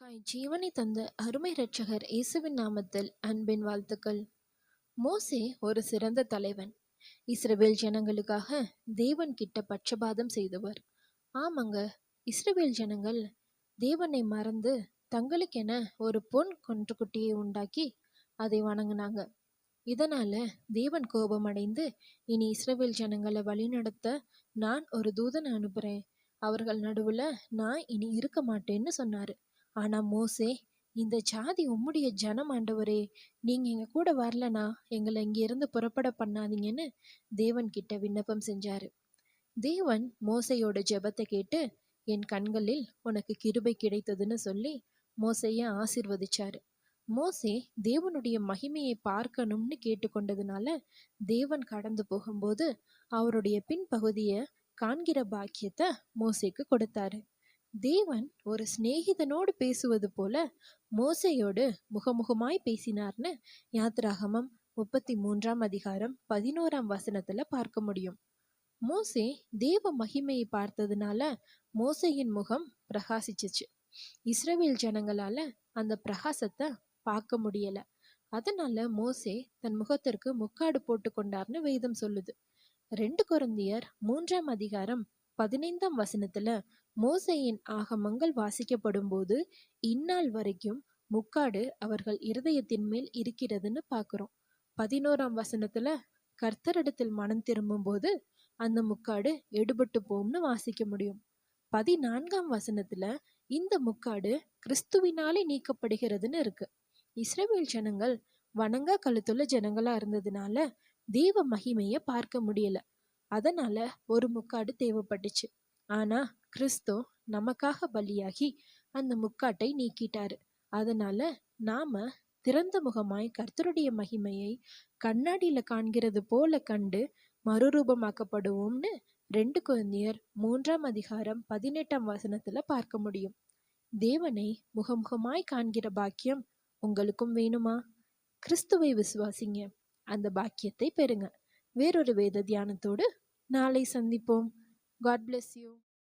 நமக்காய் ஜீவனை தந்த அருமை இரட்சகர் இயேசுவின் நாமத்தில் அன்பின் வாழ்த்துக்கள். மோசே ஒரு சிறந்த தலைவன். இஸ்ரவேல் ஜனங்களுக்காக தேவன் கிட்ட பட்சபாதம் செய்தவர். ஆமாங்க, இஸ்ரவேல் ஜனங்கள் தேவனை மறந்து தங்களுக்கென ஒரு பொன் கன்றுக்குட்டியை உண்டாக்கி அதை வணங்கினாங்க. இதனால தேவன் கோபமடைந்து, இனி இஸ்ரவேல் ஜனங்களை வழிநடத்த நான் ஒரு தூதனை அனுப்புறேன், அவர்கள் நடுவுல நான் இனி இருக்க மாட்டேன்னு சொன்னாரு. ஆனா மோசே, இந்த ஜாதி உம்முடைய ஜனம் ஆண்டவரே, நீங்க எங்க கூட வரலனா எங்களை இங்க இருந்து புறப்பட பண்ணாதீங்கன்னு தேவன் கிட்ட விண்ணப்பம் செஞ்சாரு. தேவன் மோசையோட ஜெபத்தை கேட்டு, என் கண்களில் உனக்கு கிருபை கிடைத்ததுன்னு சொல்லி மோசைய ஆசீர்வதிச்சாரு. மோசே தேவனுடைய மகிமையை பார்க்கணும்னு கேட்டுக்கொண்டதுனால தேவன் கடந்து போகும்போது அவருடைய பின்பகுதிய காண்கிற பாக்கியத்தை மோசேக்கு கொடுத்தாரு. தேவன் ஒரு சிநேகிதனோடு பேசுவது போல மோசையோடு முகமுகமாய் பேசினார்னு யாத்திராகமம் 33 11 பார்க்க முடியும். மோசே தேவ மகிமையை பார்த்ததுனால மோசையின் முகம் பிரகாசிச்சிச்சு. இஸ்ரவேல் ஜனங்களால அந்த பிரகாசத்தை பார்க்க முடியல. அதனால மோசே தன் முகத்திற்கு முக்காடு போட்டு கொண்டார்னு வேதம் சொல்லுது. 2 கொரிந்தியர் 3 மோசேயின் ஆகமங்கள் வாசிக்கப்படும் போது இந்நாள் வரைக்கும் முக்காடு அவர்கள் இருதயத்தின் மேல் இருக்கிறதுன்னு பார்க்கிறோம். 11 கர்த்தரிடத்தில் மனம் திரும்பும் போது அந்த முக்காடு எடுபட்டு போகும்னு வாசிக்க முடியும். 14 இந்த முக்காடு கிறிஸ்துவினாலே நீக்கப்படுகிறதுன்னு இருக்கு. இஸ்ரவேல் ஜனங்கள் வணங்கா கழுத்துள்ள ஜனங்களா இருந்ததுனால தேவ மகிமைய பார்க்க முடியல. அதனால ஒரு முக்காடு தேவைப்பட்டுச்சு. ஆனா கிறிஸ்து நமக்காக பலியாகி அந்த முக்காட்டை நீக்கிட்டாரு. அதனால நாம திறந்த முகமாய் கர்த்தருடைய மகிமையை கண்ணாடியில காண்கிறது போல கண்டு மறுரூபமாக்கப்படுவோம்னு 2 கொரிந்தியர் 3 பார்க்க முடியும். தேவனை முகமுகமாய் காண்கிற பாக்கியம் உங்களுக்கும் வேணுமா? கிறிஸ்துவை விசுவாசிங்க, அந்த பாக்கியத்தை பெறுங்க. வேறொரு வேத தியானத்தோடு நாளை சந்திப்போம். God bless you.